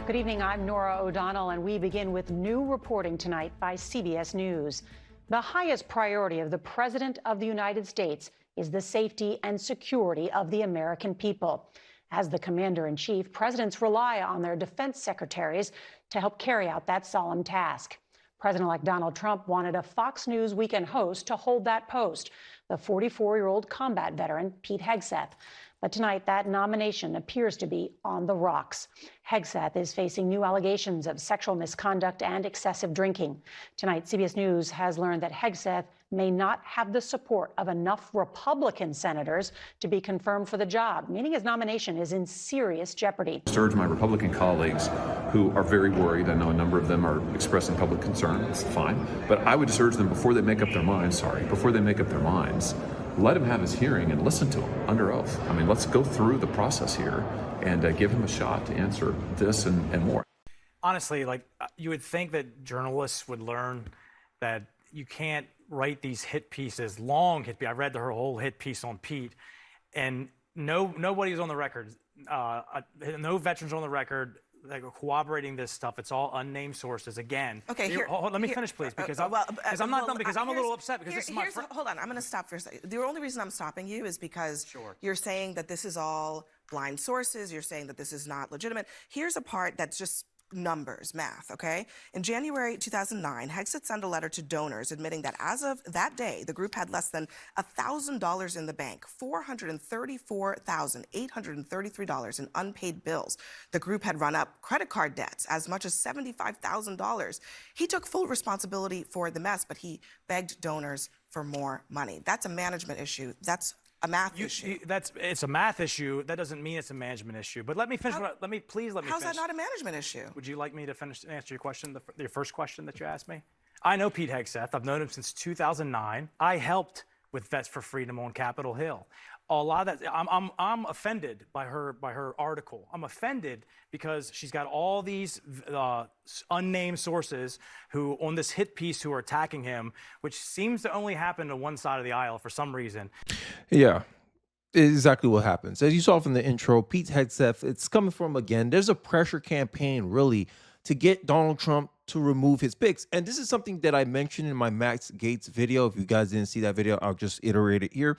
Good evening. I'm Nora O'Donnell, and we begin with new reporting tonight by CBS News. The highest priority of the President of the United States is the safety and security of the American people. As the commander-in-chief, presidents rely on their defense secretaries to help carry out that solemn task. President-elect Donald Trump wanted a Fox News weekend host to hold that post, the 44-year-old combat veteran Pete Hegseth. But tonight, that nomination appears to be on the rocks. Hegseth is facing new allegations of sexual misconduct and excessive drinking. Tonight, CBS News has learned that Hegseth may not have the support of enough Republican senators to be confirmed for the job, meaning his nomination is in serious jeopardy. I urge my Republican colleagues who are very worried, I know a number of them are expressing public concern, it's fine, but I would just urge them before they make up their minds, let him have his hearing and listen to him under oath. I mean, let's go through the process here and give him a shot to answer this and more. Honestly, you would think that journalists would learn that you can't write these hit pieces, long hit pieces. I read her whole hit piece on Pete, and nobody's on the record. No veterans on the record corroborating this stuff. It's all unnamed sources. Again, okay. Let me finish, please, because I'm not done. Because I'm a little upset because this is my. Hold on, I'm going to stop for a second. The only reason I'm stopping you is because you're saying that this is all blind sources. You're saying that this is not legitimate. Here's a part that's just numbers, math, okay? In January 2009, Hegseth sent a letter to donors admitting that as of that day, the group had less than $1,000 in the bank, $434,833 in unpaid bills. The group had run up credit card debts as much as $75,000. He took full responsibility for the mess, but he begged donors for more money. That's a management issue. That's a math issue. It's a math issue. That doesn't mean it's a management issue. But let me finish. Please let me How's finish. that not a management issue? Would you like me to finish and answer your question, your first question that you asked me? I know Pete Hegseth. I've known him since 2009. I helped with Vets for Freedom on Capitol Hill. A lot of that, I'm offended by her article. I'm offended because she's got all these unnamed sources who on this hit piece who are attacking him, which seems to only happen to one side of the aisle for some reason. Yeah, exactly what happens. As you saw from the intro, Pete Hegseth, it's coming from, again, there's a pressure campaign really to get Donald Trump to remove his picks. And this is something that I mentioned in my Matt Gaetz video. If you guys didn't see that video, I'll just iterate it here.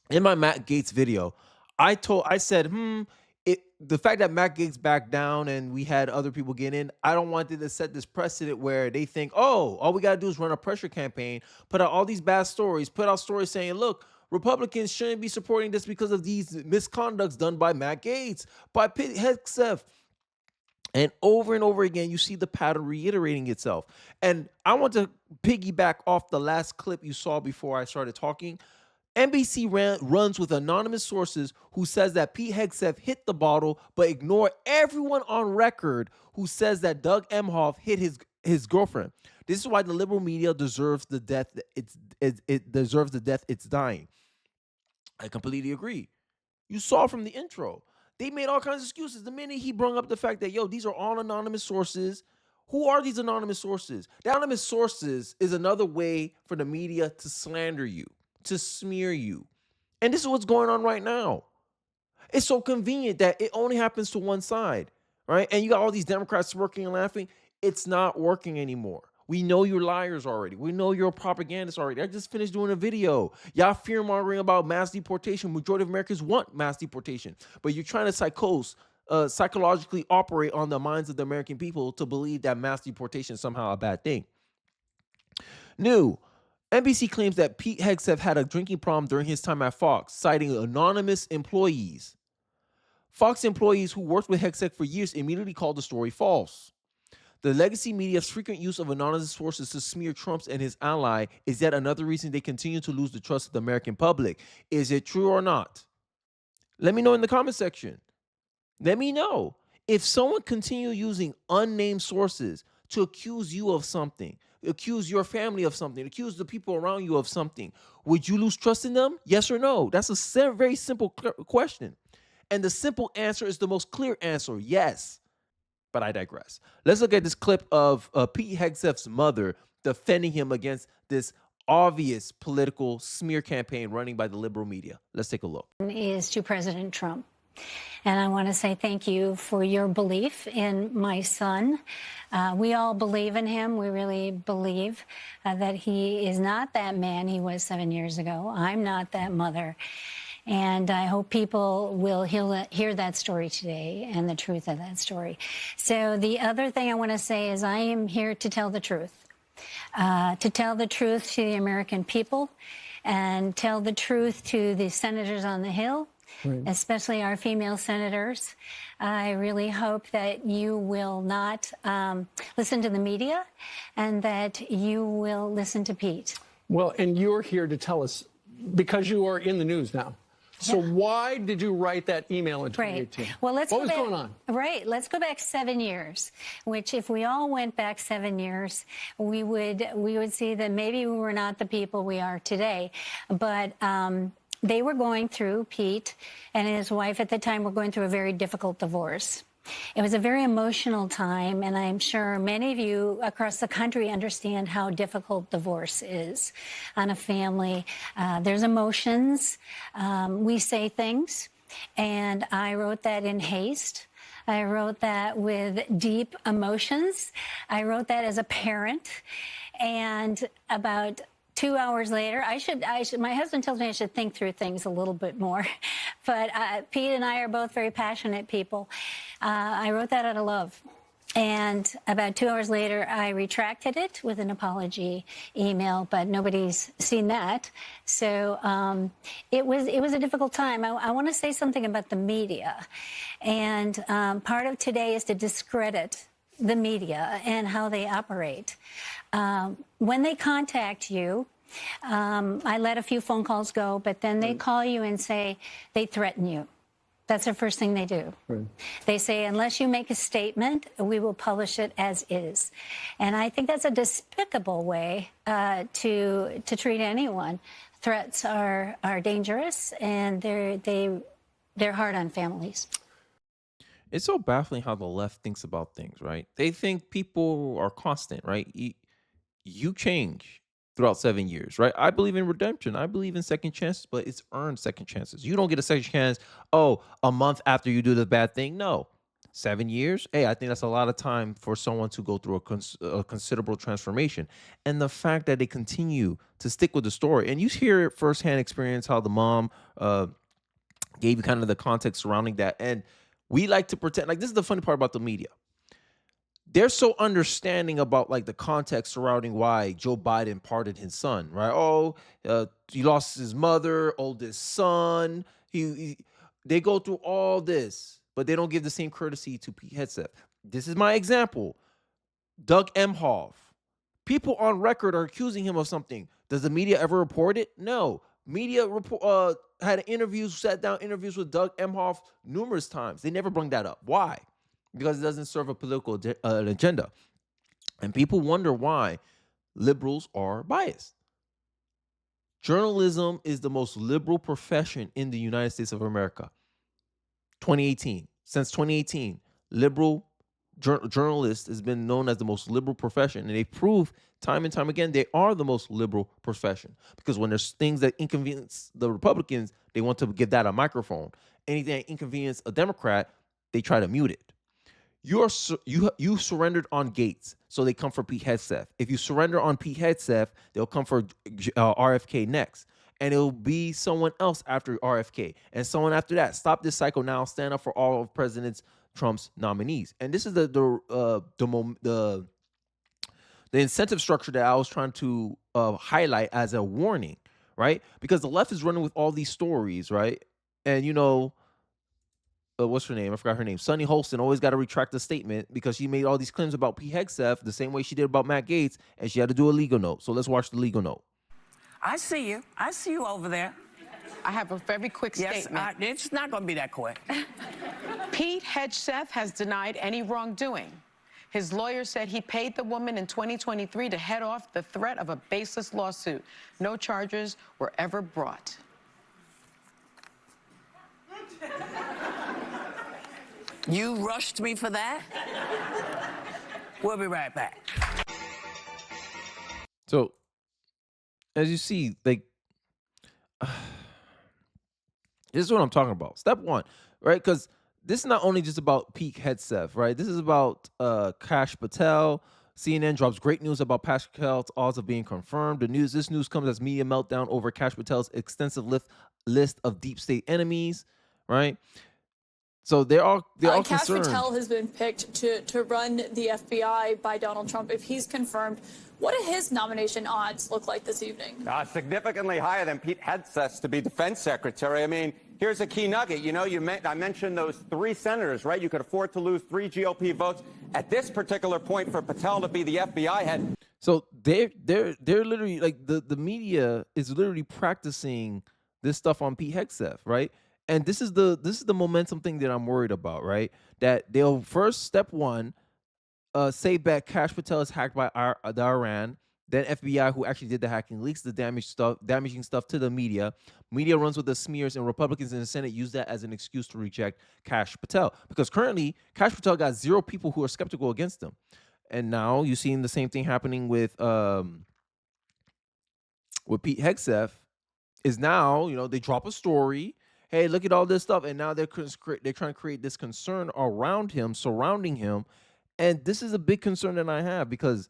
In my Matt Gaetz video, I said, the fact that Matt Gaetz backed down and we had other people get in, I don't want it to set this precedent where they think, oh, all we got to do is run a pressure campaign, put out all these bad stories, put out stories saying, look, Republicans shouldn't be supporting this because of these misconducts done by Matt Gaetz, by Pete Hegseth. And over again, you see the pattern reiterating itself. And I want to piggyback off the last clip you saw before I started talking. NBC runs with anonymous sources who says that Pete Hegseth hit the bottle, but ignore everyone on record who says that Doug Emhoff hit his girlfriend. This is why the liberal media deserves the death. It deserves the death it's dying. I completely agree. You saw from the intro, they made all kinds of excuses. The minute he brought up the fact that, these are all anonymous sources. Who are these anonymous sources? The anonymous sources is another way for the media to slander you, to smear you. And this is what's going on right now. It's so convenient that it only happens to one side, right? And you got all these Democrats working and laughing. It's not working anymore. We know you're liars already. We know you're propagandists already. I just finished doing a video. Y'all fear-mongering about mass deportation. Majority of Americans want mass deportation. But you're trying to psychologically operate on the minds of the American people to believe that mass deportation is somehow a bad thing. New. NBC claims that Pete Hegseth had a drinking problem during his time at Fox, citing anonymous employees. Fox employees who worked with Hegseth for years immediately called the story false. The legacy media's frequent use of anonymous sources to smear Trump and his ally is yet another reason they continue to lose the trust of the American public. Is it true or not? Let me know in the comment section. Let me know. If someone continue using unnamed sources to accuse you of something, accuse your family of something, accuse the people around you of something, would you lose trust in them? Yes or no? That's a very simple question. And the simple answer is the most clear answer, yes. But I digress. Let's look at this clip of Pete Hegseth's mother defending him against this obvious political smear campaign running by the liberal media. Let's take a look. Is to President Trump. And I want to say thank you for your belief in my son. We all believe in him. We really believe that he is not that man he was 7 years ago. I'm not that mother. And I hope people will hear that story today and the truth of that story. So the other thing I want to say is I am here to tell the truth. To tell the truth to the American people and tell the truth to the senators on the Hill, especially our female senators. I really hope that you will not listen to the media and that you will listen to Pete. Well, and you're here to tell us, because you are in the news now. So why did you write that email in 2018? Well, what was going on? Right. Let's go back 7 years, which if we all went back 7 years, we would see that maybe we were not the people we are today. But they were going through, Pete and his wife at the time were going through a very difficult divorce. It was a very emotional time, and I'm sure many of you across the country understand how difficult divorce is on a family. There's emotions. We say things, and I wrote that in haste. I wrote that with deep emotions. I wrote that as a parent, and about 2 hours later, my husband tells me I should think through things a little bit more, but Pete and I are both very passionate people. I wrote that out of love. And about 2 hours later, I retracted it with an apology email, but nobody's seen that. So it was a difficult time. I want to say something about the media. And part of today is to discredit the media and how they operate. When they contact you, I let a few phone calls go, but then they call you and say they threaten you. That's the first thing they do. They say, unless you make a statement, we will publish it as is. And I think that's a despicable way to treat anyone. Threats are dangerous, and they're hard on families. It's so baffling how the left thinks about things, right? They think people are constant, right? You change throughout 7 years, right? I believe in redemption. I believe in second chances, but it's earned second chances. You don't get a second chance, a month after you do the bad thing. No. 7 years? Hey, I think that's a lot of time for someone to go through a considerable transformation. And the fact that they continue to stick with the story, and you hear firsthand experience how the mom gave you kind of the context surrounding that. And we like to pretend, like, this is the funny part about the media. They're so understanding about, like, the context surrounding why Joe Biden pardoned his son, right? He lost his mother, oldest son. They go through all this, but they don't give the same courtesy to Pete Hegseth. This is my example. Doug Emhoff. People on record are accusing him of something. Does the media ever report it? No. Media had sat down interviews with Doug Emhoff numerous times. They never bring that up. Why? Because it doesn't serve a political agenda. And people wonder why liberals are biased. Journalism is the most liberal profession in the United States of America. 2018. Since 2018, liberal journalist has been known as the most liberal profession. And they prove time and time again they are the most liberal profession. Because when there's things that inconvenience the Republicans, they want to give that a microphone. Anything that inconvenience a Democrat, they try to mute it. You surrendered on Gates, so they come for Pete Hegseth. If you surrender on Pete Hegseth, they'll come for RFK next. And it'll be someone else after RFK. And someone after that. Stop this cycle now. Stand up for all of President Trump's nominees. And this is the incentive structure that I was trying to highlight as a warning, right? Because the left is running with all these stories, right? And, what's her name? I forgot her name. Sunny Holston always got to retract the statement because she made all these claims about Pete Hegseth the same way she did about Matt Gaetz, and she had to do a legal note. So let's watch the legal note. I see you. I see you over there. I have a very quick statement. It's not going to be that quick. Pete Hegseth has denied any wrongdoing. His lawyer said he paid the woman in 2023 to head off the threat of a baseless lawsuit. No charges were ever brought. You rushed me for that? We'll be right back. So, as you see, like, this is what I'm talking about. Step one, right? Because this is not only just about Pete Hegseth, right? This is about Kash Patel. CNN drops great news about Kash Patel's odds of being confirmed. This news comes as media meltdown over Kash Patel's extensive list of deep state enemies, right? So they're all Kash concerned. Patel has been picked to run the FBI by Donald Trump if he's confirmed. What do his nomination odds look like this evening? Significantly higher than Pete Hegseth to be defense secretary. I mean, here's a key nugget. You know, I mentioned those 3 senators, right? You could afford to lose 3 GOP votes at this particular point for Patel to be the FBI head. So they're literally like the media is literally practicing this stuff on Pete Hegseth, right? And this is the momentum thing that I'm worried about, right? That they'll first, step one, say that Kash Patel is hacked by the Iran. Then FBI, who actually did the hacking, leaks the damaging stuff to the media. Media runs with the smears, and Republicans in the Senate use that as an excuse to reject Kash Patel. Because currently, Kash Patel got 0 people who are skeptical against him. And now you're seeing the same thing happening with Pete Hegseth. Is now, they drop a story. Hey, look at all this stuff, and now they're trying to create this concern around him, surrounding him. And this is a big concern that I have because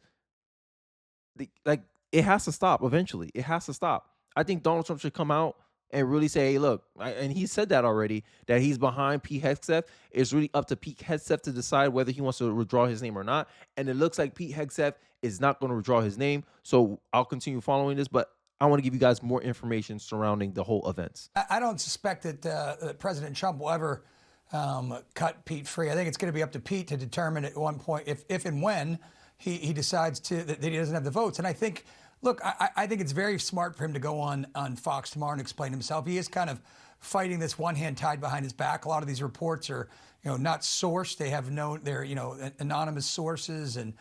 it has to stop eventually. It has to stop. I think Donald Trump should come out and really say, hey, look, and he said that already, that he's behind Pete Hegseth. It's really up to Pete Hegseth to decide whether he wants to withdraw his name or not. And it looks like Pete Hegseth is not going to withdraw his name. So I'll continue following this, but I want to give you guys more information surrounding the whole events. I don't suspect that President Trump will ever cut Pete free. I think it's going to be up to Pete to determine at one point if and when he decides that he doesn't have the votes. And I think, look, I think it's very smart for him to go on Fox tomorrow and explain himself. He is kind of fighting this one hand tied behind his back. A lot of these reports are, not sourced. They have they're anonymous sources and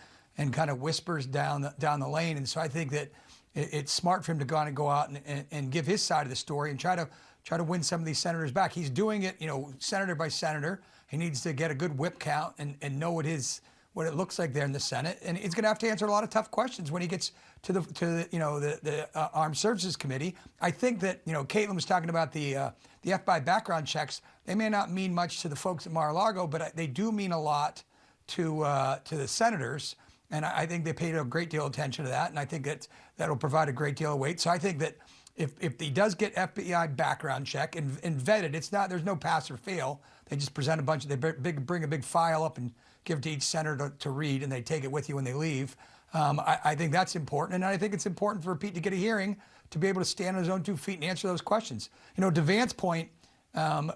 kind of whispers down the lane. And so I think that it's smart for him to go out and give his side of the story and try to win some of these senators back. He's doing it, senator by senator. He needs to get a good whip count and know what it looks like there in the Senate. And he's going to have to answer a lot of tough questions when he gets to the Armed Services Committee. I think that, Caitlin was talking about the FBI background checks. They may not mean much to the folks at Mar-a-Lago, but they do mean a lot to the senators. And I think they paid a great deal of attention to that. And I think that'll provide a great deal of weight. So I think that if he does get FBI background check and vetted, there's no pass or fail. They just present they bring a big file up and give it to each senator to read, and they take it with you when they leave. I think that's important. And I think it's important for Pete to get a hearing to be able to stand on his own 2 feet and answer those questions. To Vance's point,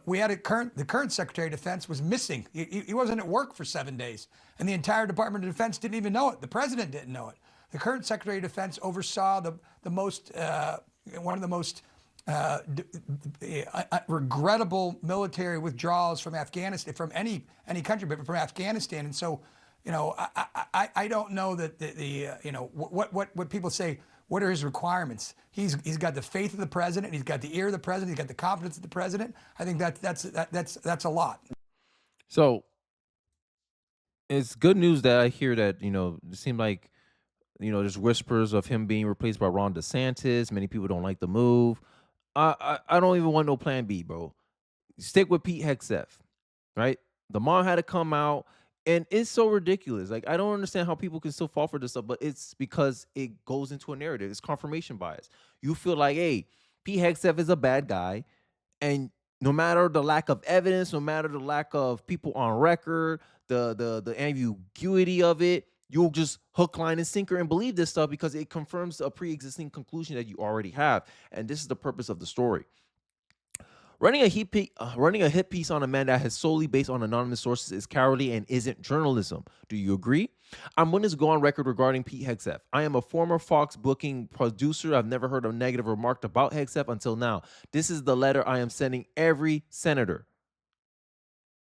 we had the current Secretary of Defense was missing. He wasn't at work for 7 days, and the entire Department of Defense didn't even know it. The president didn't know it. The current Secretary of Defense oversaw one of the most regrettable military withdrawals from Afghanistan, from any country, but from Afghanistan. And so, I don't know that what people say. What are his requirements? He's got the faith of the president. He's got the ear of the president. He's got the confidence of the president. I think that's a lot. So it's good news that I hear that it seemed like there's whispers of him being replaced by Ron DeSantis. Many people don't like the move. I don't even want no plan B, bro. Stick with Pete Hegseth, right? The mom had to come out. And it's so ridiculous. Like, I don't understand how people can still fall for this stuff, but it's because it goes into a narrative. It's confirmation bias. You feel like, hey, Pete Hegseth is a bad guy, and no matter the lack of evidence, no matter the lack of people on record, the ambiguity of it, you'll just hook, line, and sinker and believe this stuff because it confirms a pre-existing conclusion that you already have. And this is the purpose of the story. Running a hit piece on a man that is solely based on anonymous sources is cowardly and isn't journalism. Do you agree? I'm willing to go on record regarding Pete Hegseth. I am a former Fox booking producer. I've never heard a negative remark about Hegseth until now. This is the letter I am sending every senator.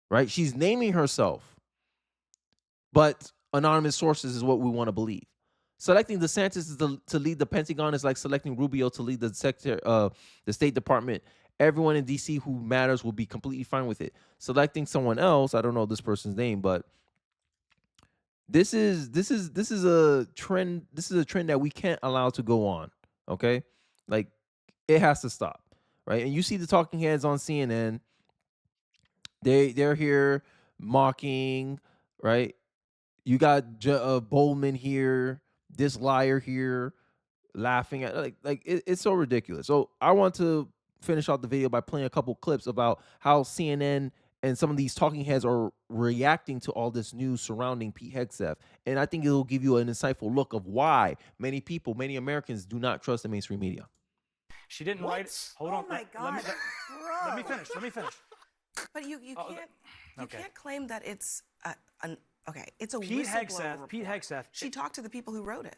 Right? She's naming herself. But anonymous sources is what we want to believe. Selecting DeSantis to lead the Pentagon is like selecting Rubio to lead the State Department. Everyone in D.C. who matters will be completely fine with it. Selecting someone else, I don't know this person's name, but this is a trend. This is a trend that we can't allow to go on. Okay, like it has to stop, right? And you see the talking heads on CNN They're here mocking, right? You got Bowman here, this liar here, laughing at it's so ridiculous. So I want to finish out the video by playing a couple clips about how CNN and some of these talking heads are reacting to all this news surrounding Pete Hegseth. And I think it'll give you an insightful look of why many people, many Americans do not trust the mainstream media. She didn't write it. Hold on. Oh my God. Let me finish. Let me finish. But you can't claim that it's it's a Pete whistleblower Hegseth. report. Pete Hegseth. She talked to the people who wrote it.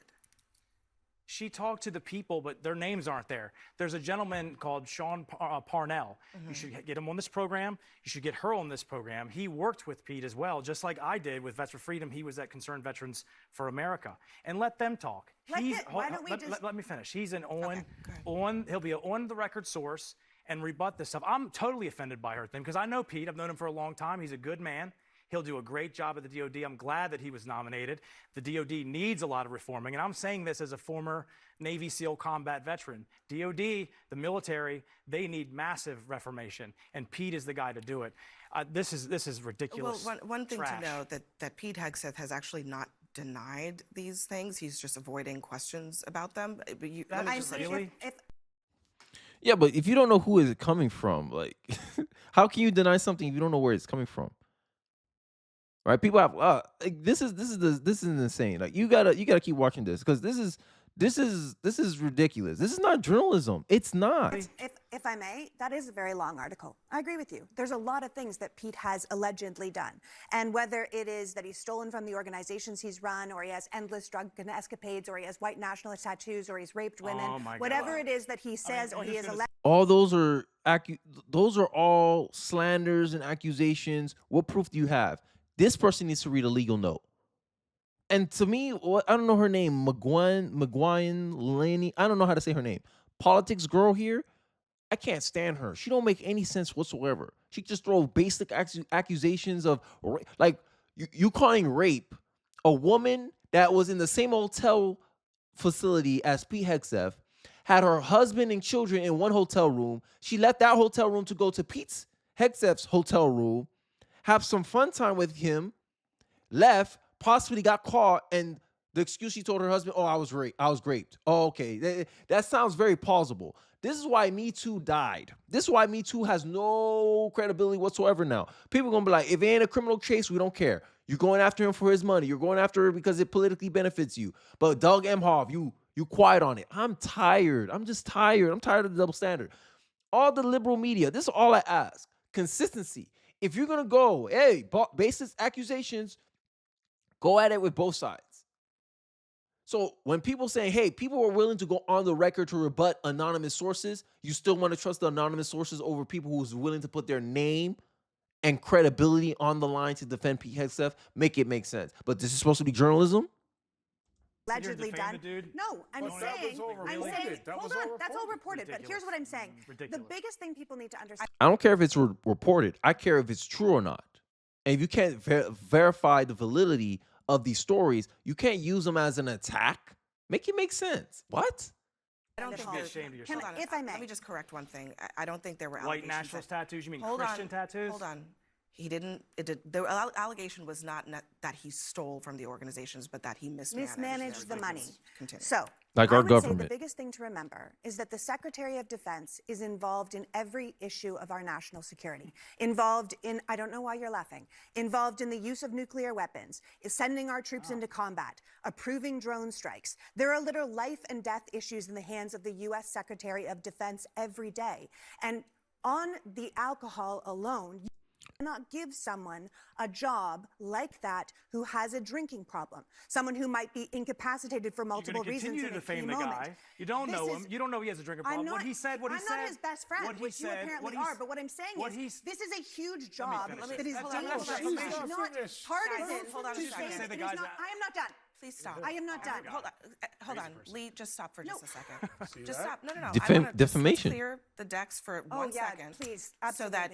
She talked to the people, but their names aren't there. There's a gentleman called Sean Parnell. You should get him on this program. You should get her on this program. He worked with Pete as well, just like I did with Vets for Freedom. He was at Concerned Veterans for America. And let them talk. Why don't we just... Let me finish. He's he'll be an on-the-record source and rebut this stuff. I'm totally offended by her thing because I know Pete. I've known him for a long time. He's a good man. He'll do a great job at the DOD. I'm glad that he was nominated. The DOD needs a lot of reforming, and I'm saying this as a former Navy SEAL combat veteran. DOD, the military, they need massive reformation, and Pete is the guy to do it. This is ridiculous. Well, one thing trash. to note that Pete Hegseth has actually not denied these things. He's just avoiding questions about them. Yeah, but if you don't know who is it coming from, like, how can you deny something if you don't know where it's coming from? Right? People have this is insane. Like you gotta keep watching this because this is ridiculous. This is not journalism. It's not. If I may, that is a very long article. I agree with you. There's a lot of things that Pete has allegedly done. And whether it is that he's stolen from the organizations he's run, or he has endless drug escapades, or he has white nationalist tattoos, or he's raped women, whatever it is that he says or he is alleged. All those are all slanders and accusations. What proof do you have? This person needs to read a legal note. And to me, I don't know her name, McGuine Laney. I don't know how to say her name. Politics girl here, I can't stand her. She don't make any sense whatsoever. She just throw basic accusations of, like, you calling rape a woman that was in the same hotel facility as Pete Hegseth, had her husband and children in one hotel room. She left that hotel room to go to Pete Hegseth's hotel room, have some fun time with him, left, possibly got caught, and the excuse she told her husband, I was raped. Oh, okay. That sounds very plausible. This is why Me Too died. This is why Me Too has no credibility whatsoever now. People are going to be like, if it ain't a criminal case, we don't care. You're going after him for his money. You're going after her because it politically benefits you. But Doug Emhoff, you quiet on it. I'm tired. I'm just tired. I'm tired of the double standard. All the liberal media, this is all I ask. Consistency. If you're going to go, baseless accusations, go at it with both sides. So when people say, hey, people are willing to go on the record to rebut anonymous sources, you still want to trust the anonymous sources over people who's willing to put their name and credibility on the line to defend Pete Hegseth? Make it make sense. But this is supposed to be journalism? Allegedly done. No, I'm saying, hold on, that's all reported. But here's what I'm saying. The biggest thing people need to understand. I don't care if it's reported. I care if it's true or not. And if you can't verify the validity of these stories, you can't use them as an attack. Make it make sense. What? I don't think be ashamed of yourself. If I may. Let me just correct one thing. I don't think there were White allegations. nationalist tattoos? You mean Christian tattoos? Hold on. He didn't. The allegation was not that he stole from the organizations, but that he mismanaged the money. Continue. So, like I our would government. say the biggest thing to remember is that the Secretary of Defense is involved in every issue of our national security. Involved in, I don't know why you're laughing, involved in the use of nuclear weapons, is sending our troops into combat, approving drone strikes. There are literal life and death issues in the hands of the U.S. Secretary of Defense every day. And on the alcohol alone, cannot give someone a job like that who has a drinking problem, someone who might be incapacitated for multiple reasons. Continue to defame the guy. You don't know him. You don't know he has a drinking problem. What he said. I'm not his best friend, which you apparently are. But what I'm saying is, this is a huge job that is dangerous. It's not partisan. Hold on a second. I am not done. Please stop. I am not done. Hold on. Lee, just stop for just a second. Just stop. No. Defamation. Clear the decks for 1 second. Please, so that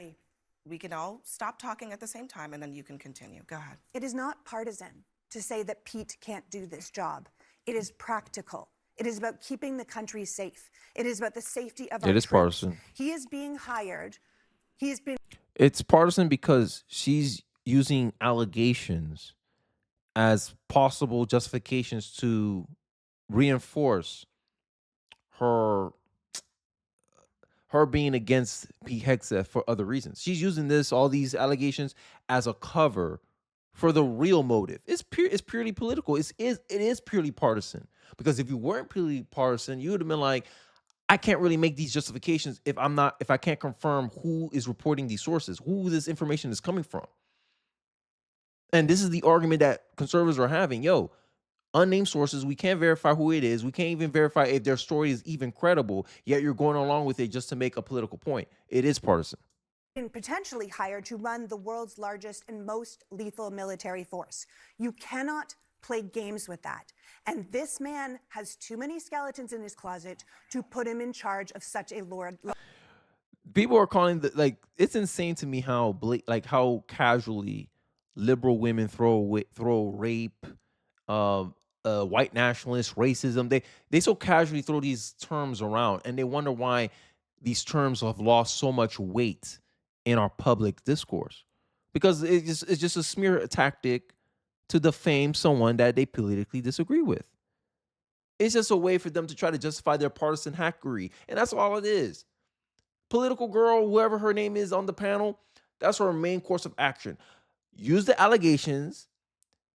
we can all stop talking at the same time, and then you can continue. Go ahead. It is not partisan to say that Pete can't do this job. It is practical. It is about keeping the country safe. It is about the safety of our troops. It is partisan. He is being hired. He has been. It's partisan because she's using allegations as possible justifications to reinforce her being against Pete Hegseth for other reasons. She's using all these allegations as a cover for the real motive. It's purely political. It is purely partisan. Because if you weren't purely partisan, you would have been like, I can't really make these justifications if I can't confirm who is reporting these sources, who this information is coming from. And this is the argument that conservatives are having. Yo, unnamed sources, we can't verify who it is. We can't even verify if their story is even credible, yet you're going along with it just to make a political point. It is partisan. And potentially hired to run the world's largest and most lethal military force. You cannot play games with that. And this man has too many skeletons in his closet to put him in charge of such a lord. People are calling it's insane to me how casually liberal women throw rape, white nationalists, racism. They so casually throw these terms around, and they wonder why these terms have lost so much weight in our public discourse, because it's just a smear tactic to defame someone that they politically disagree with. It's just a way for them to try to justify their partisan hackery, and that's all it is. Political girl, whoever her name is on the panel, that's her main course of action. Use the allegations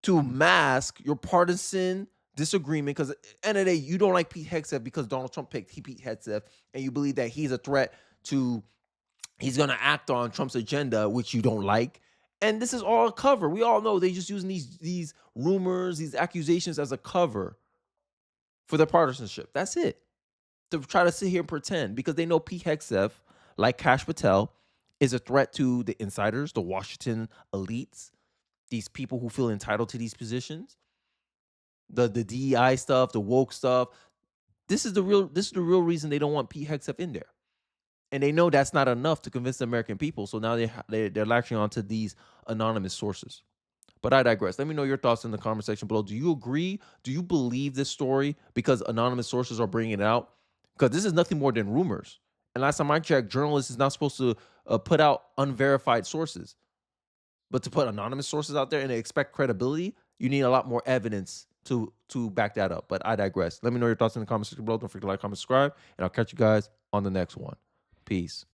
to mask your partisan disagreement, because at the end of the day, you don't like Pete Hegseth because Donald Trump picked Pete Hegseth, and you believe that he's a threat he's going to act on Trump's agenda, which you don't like. And this is all a cover. We all know they're just using these rumors, these accusations as a cover for their partisanship. That's it. To try to sit here and pretend, because they know Pete Hegseth, like Kash Patel, is a threat to the insiders, the Washington elites, these people who feel entitled to these positions, the DEI stuff, the woke stuff. This is the real reason they don't want Pete Hegseth in there. And they know that's not enough to convince the American people. So now they're latching onto these anonymous sources. But I digress. Let me know your thoughts in the comment section below. Do you agree? Do you believe this story because anonymous sources are bringing it out? Because this is nothing more than rumors. And last time I checked, journalists is not supposed to put out unverified sources. But to put anonymous sources out there and expect credibility, you need a lot more evidence to back that up. But I digress. Let me know your thoughts in the comment section below. Don't forget to like, comment, subscribe, and I'll catch you guys on the next one. Peace.